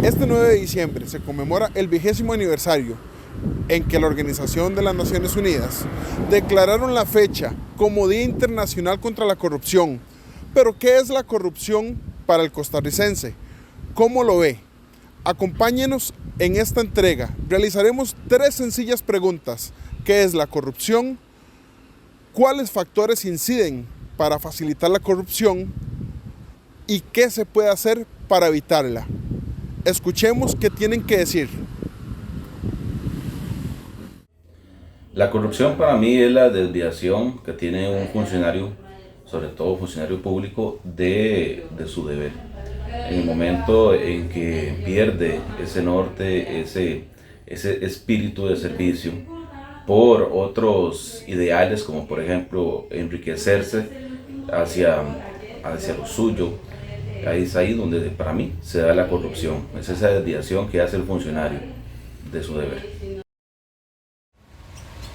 Este 9 de diciembre se conmemora el 20º aniversario en que la Organización de las Naciones Unidas declararon la fecha como Día Internacional contra la Corrupción. Pero, ¿qué es la corrupción para el costarricense? ¿Cómo lo ve? Acompáñenos en esta entrega. Realizaremos 3 sencillas preguntas. ¿Qué es la corrupción? ¿Cuáles factores inciden para facilitar la corrupción? ¿Y qué se puede hacer para evitarla? Escuchemos qué tienen que decir. La corrupción para mí es la desviación que tiene un funcionario, sobre todo funcionario público, de su deber. En el momento en que pierde ese norte, ese espíritu de servicio por otros ideales, como por ejemplo enriquecerse hacia lo suyo, ahí es ahí donde para mí se da la corrupción. Es esa desviación que hace el funcionario de su deber.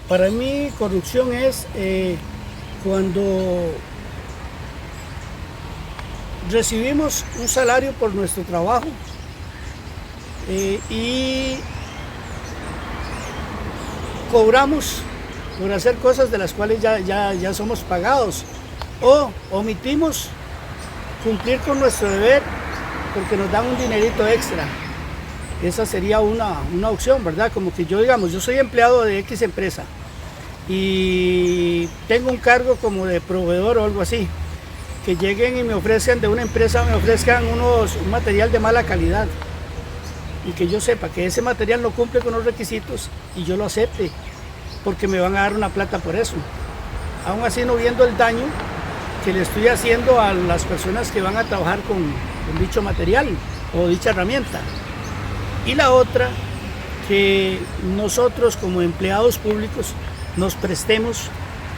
Para mí corrupción es cuando recibimos un salario por nuestro trabajo y cobramos por hacer cosas de las cuales ya somos pagados, o omitimos cumplir con nuestro deber porque nos dan un dinerito extra. Esa sería una opción, ¿verdad? Como que yo soy empleado de X empresa y tengo un cargo como de proveedor o algo así, que lleguen y me ofrezcan de una empresa, me ofrezcan un material de mala calidad y que yo sepa que ese material no cumple con los requisitos y yo lo acepte, porque me van a dar una plata por eso. Aún así no viendo el daño que le estoy haciendo a las personas que van a trabajar con dicho material o dicha herramienta. Y la otra, que nosotros como empleados públicos nos prestemos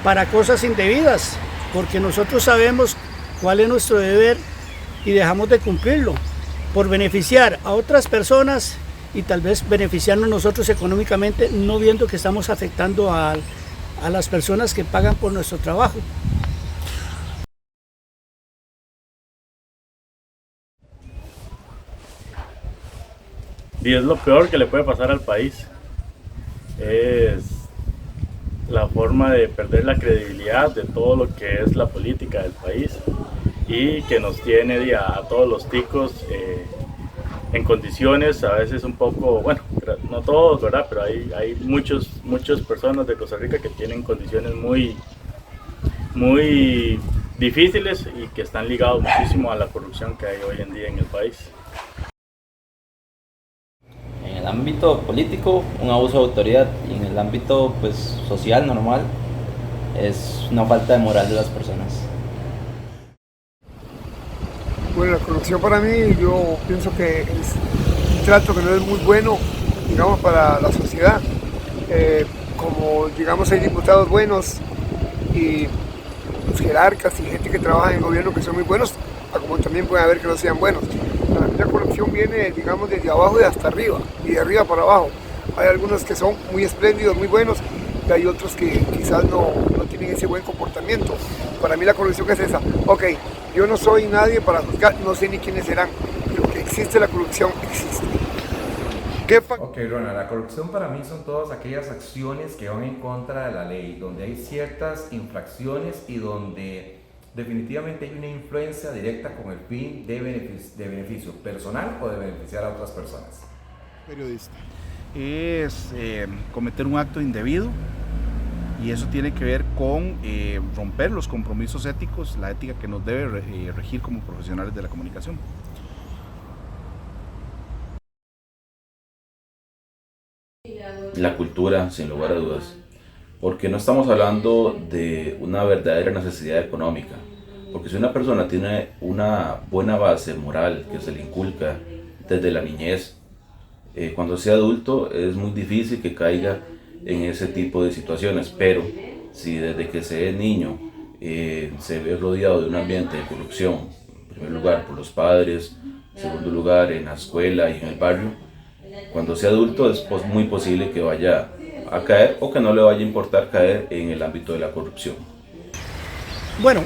para cosas indebidas, porque nosotros sabemos cuál es nuestro deber y dejamos de cumplirlo por beneficiar a otras personas y tal vez beneficiarnos nosotros económicamente, no viendo que estamos afectando a las personas que pagan por nuestro trabajo. Y es lo peor que le puede pasar al país. Es la forma de perder la credibilidad de todo lo que es la política del país y que nos tiene a todos los ticos en condiciones a veces un poco, bueno, no todos, ¿verdad? Pero hay muchas personas de Costa Rica que tienen condiciones muy difíciles y que están ligados muchísimo a la corrupción que hay hoy en día en el país. En el ámbito político, un abuso de autoridad, y en el ámbito social normal, es una falta de moral de las personas. Bueno, la corrupción para mí, yo pienso que es un trato que no es muy bueno, digamos, para la sociedad. Como, digamos, hay diputados buenos y los jerarcas y gente que trabaja en el gobierno que son muy buenos, como también puede haber que no sean buenos. Para mí la corrupción viene, digamos, desde abajo y hasta arriba, y de arriba para abajo. Hay algunos que son muy espléndidos, muy buenos, y hay otros que quizás no tienen ese buen comportamiento. Para mí la corrupción es esa. Ok, yo no soy nadie para juzgar, no sé ni quiénes serán, pero que existe la corrupción, existe. Ok, Ronald, la corrupción para mí son todas aquellas acciones que van en contra de la ley, donde hay ciertas infracciones y donde definitivamente hay una influencia directa con el fin de beneficio personal o de beneficiar a otras personas. Periodista. Es cometer un acto indebido, y eso tiene que ver con romper los compromisos éticos, la ética que nos debe regir como profesionales de la comunicación. La cultura, sin lugar a dudas, porque no estamos hablando de una verdadera necesidad económica, porque si una persona tiene una buena base moral que se le inculca desde la niñez, cuando sea adulto es muy difícil que caiga en ese tipo de situaciones, pero si desde que se es niño se ve rodeado de un ambiente de corrupción, en primer lugar por los padres, en segundo lugar en la escuela y en el barrio, cuando sea adulto es muy posible que vaya a caer o que no le vaya a importar caer en el ámbito de la corrupción. Bueno,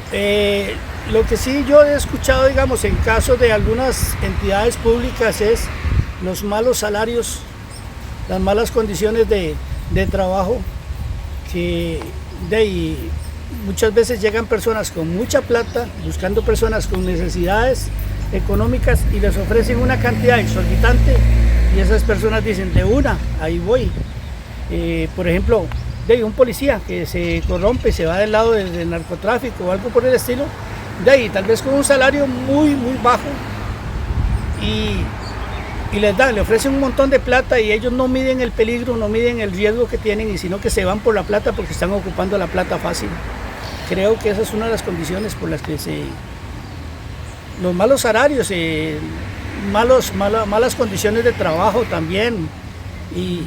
lo que sí yo he escuchado, digamos, en casos de algunas entidades públicas es los malos salarios, las malas condiciones de trabajo, que muchas veces llegan personas con mucha plata, buscando personas con necesidades económicas y les ofrecen una cantidad exorbitante y esas personas dicen, de una, ahí voy. Por ejemplo, un policía que se corrompe, se va del lado del narcotráfico o algo por el estilo, tal vez con un salario muy bajo y le ofrecen un montón de plata y ellos no miden el peligro, no miden el riesgo que tienen, y sino que se van por la plata porque están ocupando la plata fácil. Creo que esa es una de las condiciones por las que los malos salarios, malas condiciones de trabajo también, y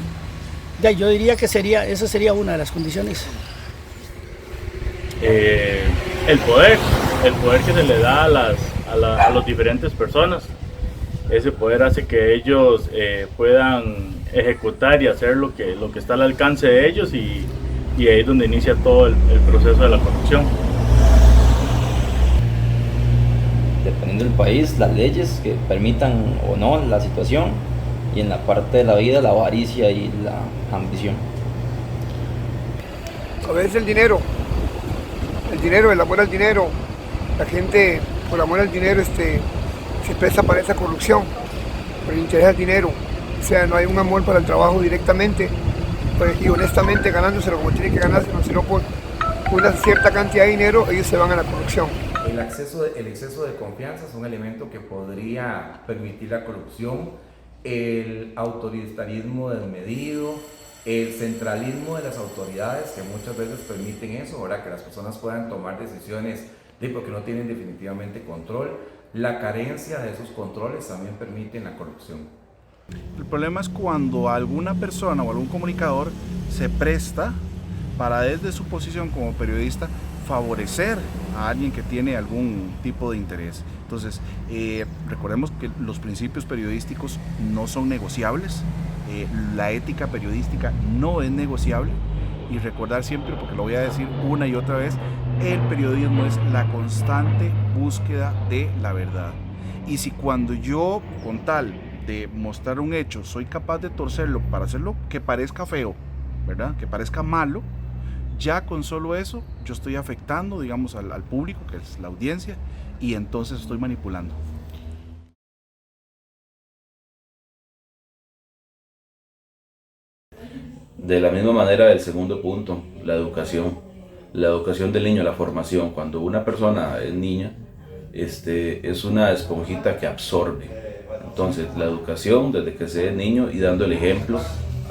yo diría que esa sería una de las condiciones. El poder que se le da a las diferentes personas. Ese poder hace que ellos puedan ejecutar y hacer lo que está al alcance de ellos, y ahí es donde inicia todo el proceso de la corrupción. Dependiendo del país, las leyes que permitan o no la situación, y en la parte de la vida, la avaricia y la ambición. A veces el dinero, el amor al dinero, la gente por amor al dinero se presta para esa corrupción, por el interés al dinero. O sea, no hay un amor para el trabajo directamente y honestamente ganándoselo como tiene que ganárselo, sino por una cierta cantidad de dinero ellos se van a la corrupción. El exceso de confianza es un elemento que podría permitir la corrupción, el autoritarismo desmedido, el centralismo de las autoridades que muchas veces permiten eso, ¿verdad? Que las personas puedan tomar decisiones porque no tienen definitivamente control. La carencia de esos controles también permiten la corrupción. El problema es cuando alguna persona o algún comunicador se presta para, desde su posición como periodista, favorecer a alguien que tiene algún tipo de interés. Entonces, recordemos que los principios periodísticos no son negociables, la ética periodística no es negociable, y recordar siempre, porque lo voy a decir una y otra vez, el periodismo es la constante búsqueda de la verdad. Y si cuando yo, con tal de mostrar un hecho, soy capaz de torcerlo para hacerlo que parezca feo, ¿verdad? Que parezca malo, ya con solo eso yo estoy afectando, digamos, al público, que es la audiencia, y entonces estoy manipulando. De la misma manera, el segundo punto, la educación del niño, la formación. Cuando una persona es niña, es una esponjita que absorbe. Entonces, la educación desde que se es niño, y dando el ejemplo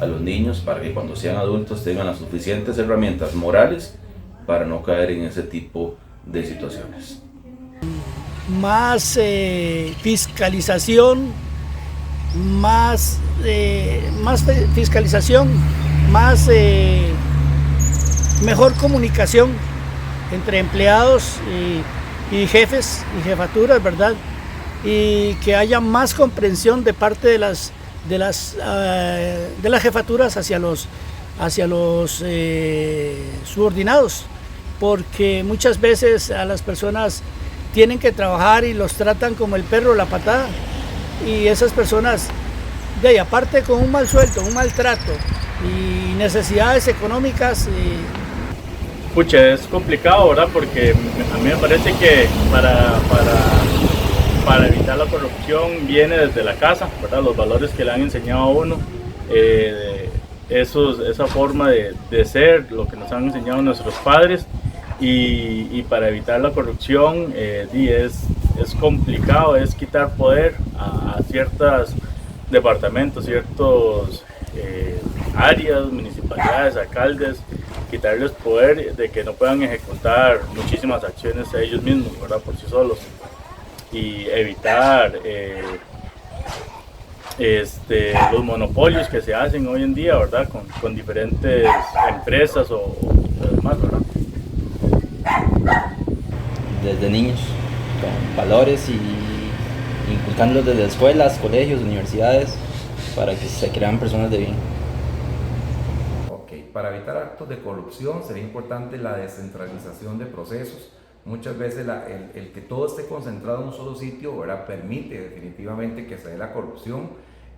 a los niños para que cuando sean adultos tengan las suficientes herramientas morales para no caer en ese tipo de situaciones. Más fiscalización, más fiscalización, mejor comunicación entre empleados y jefes y jefaturas, ¿verdad? Y que haya más comprensión de parte de las jefaturas hacia los subordinados, porque muchas veces a las personas tienen que trabajar y los tratan como el perro la patada, y esas personas, aparte con un mal sueldo, un maltrato y necesidades económicas. Pucha, es complicado, ¿verdad? Porque a mí me parece que para evitar la corrupción viene desde la casa, ¿verdad? Los valores que le han enseñado a uno, esa forma de ser, lo que nos han enseñado nuestros padres, y para evitar la corrupción es complicado, es quitar poder a ciertos departamentos, ciertos áreas, municipalidades, alcaldes, quitarles poder de que no puedan ejecutar muchísimas acciones a ellos mismos, ¿verdad? Por sí solos, y evitar los monopolios que se hacen hoy en día, ¿verdad? Con diferentes empresas o demás, ¿verdad? Desde niños, con valores y inculcándolos desde escuelas, colegios, universidades, para que se crean personas de bien. Ok, para evitar actos de corrupción sería importante la descentralización de procesos. Muchas veces el que todo esté concentrado en un solo sitio, ¿verdad? Permite definitivamente que se dé la corrupción.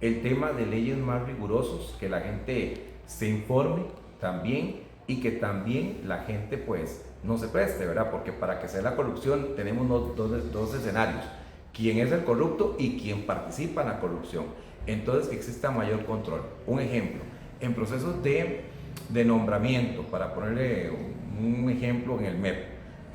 el tema de leyes más rigurosos, que la gente se informe también y que también la gente pues no se preste, ¿verdad? Porque para que sea la corrupción tenemos dos escenarios: quién es el corrupto y quién participa en la corrupción. Entonces, que exista mayor control. Un ejemplo, en procesos de nombramiento, para ponerle un ejemplo en el MEP,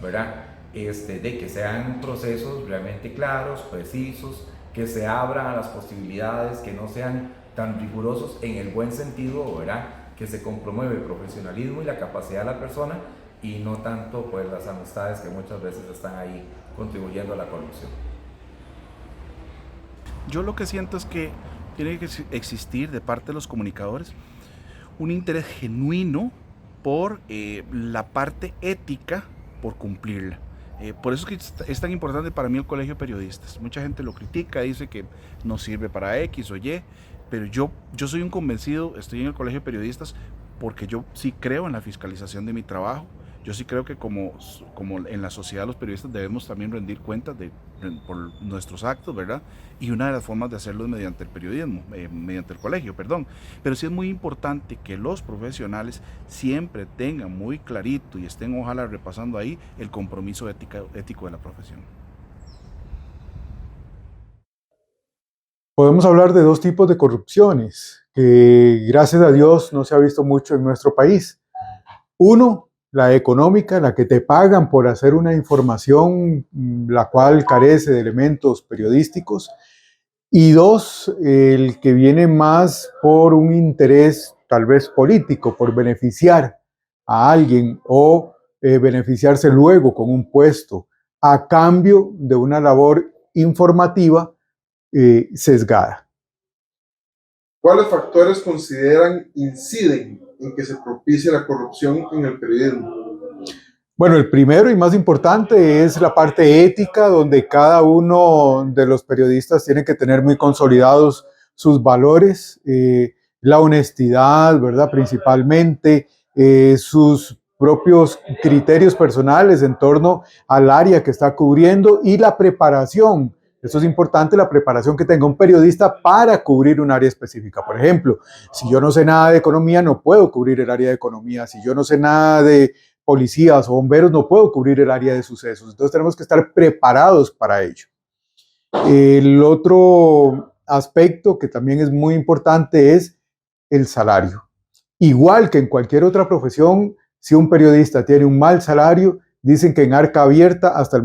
¿verdad? De que sean procesos realmente claros, precisos, que se abran a las posibilidades, que no sean tan rigurosos en el buen sentido, ¿verdad? Que se promueve el profesionalismo y la capacidad de la persona y no tanto pues las amistades que muchas veces están ahí contribuyendo a la corrupción. Yo lo que siento es que tiene que existir de parte de los comunicadores un interés genuino por la parte ética, por cumplirla. Por eso es que es tan importante para mí el Colegio de Periodistas. Mucha gente lo critica, dice que no sirve para X o Y, pero yo soy un convencido, estoy en el Colegio de Periodistas porque yo sí creo en la fiscalización de mi trabajo. Yo sí creo que como en la sociedad los periodistas debemos también rendir cuentas por nuestros actos, ¿verdad? Y una de las formas de hacerlo es mediante el periodismo, mediante el colegio, perdón. Pero sí es muy importante que los profesionales siempre tengan muy clarito y estén ojalá repasando ahí el compromiso ético de la profesión. Podemos hablar de dos tipos de corrupciones que gracias a Dios no se ha visto mucho en nuestro país. Uno, la económica, la que te pagan por hacer una información la cual carece de elementos periodísticos. Y dos, el que viene más por un interés tal vez político, por beneficiar a alguien o beneficiarse luego con un puesto a cambio de una labor informativa sesgada. ¿Cuáles factores consideran inciden en que se propicie la corrupción en el periodismo? Bueno, el primero y más importante es la parte ética, donde cada uno de los periodistas tiene que tener muy consolidados sus valores, la honestidad, ¿verdad? Principalmente, sus propios criterios personales en torno al área que está cubriendo y la preparación. Esto es importante, la preparación que tenga un periodista para cubrir un área específica. Por ejemplo, si yo no sé nada de economía, no puedo cubrir el área de economía. Si yo no sé nada de policías o bomberos, no puedo cubrir el área de sucesos. Entonces tenemos que estar preparados para ello. El otro aspecto que también es muy importante es el salario. Igual que en cualquier otra profesión, si un periodista tiene un mal salario, dicen que en arca abierta hasta el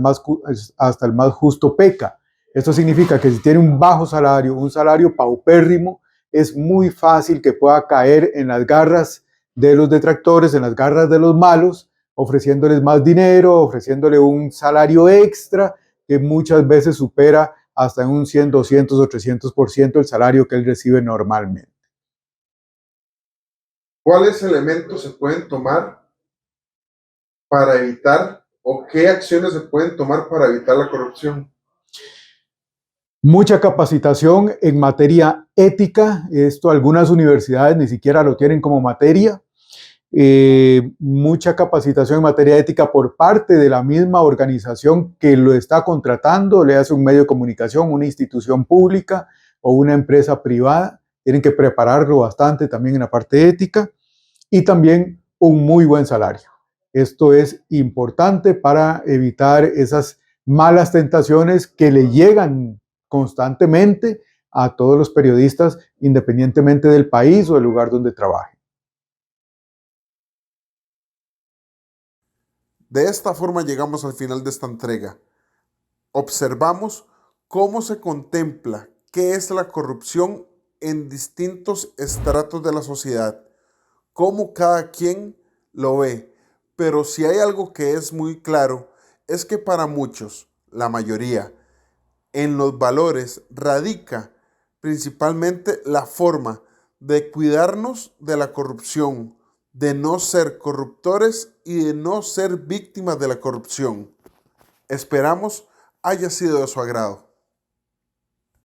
más justo peca. Esto significa que si tiene un bajo salario, un salario paupérrimo, es muy fácil que pueda caer en las garras de los detractores, en las garras de los malos, ofreciéndoles más dinero, ofreciéndole un salario extra que muchas veces supera hasta en un 100, 200 o 300% el salario que él recibe normalmente. ¿Cuáles elementos se pueden tomar para evitar o qué acciones se pueden tomar para evitar la corrupción? Mucha capacitación en materia ética. Esto algunas universidades ni siquiera lo tienen como materia. Mucha capacitación en materia ética por parte de la misma organización que lo está contratando, le hace un medio de comunicación, una institución pública o una empresa privada. Tienen que prepararlo bastante también en la parte ética y también un muy buen salario. Esto es importante para evitar esas malas tentaciones que le llegan constantemente a todos los periodistas, independientemente del país o del lugar donde trabajen. De esta forma llegamos al final de esta entrega. Observamos cómo se contempla qué es la corrupción en distintos estratos de la sociedad, cómo cada quien lo ve. Pero si hay algo que es muy claro, es que para muchos, la mayoría, en los valores radica principalmente la forma de cuidarnos de la corrupción, de no ser corruptores y de no ser víctimas de la corrupción. Esperamos haya sido de su agrado.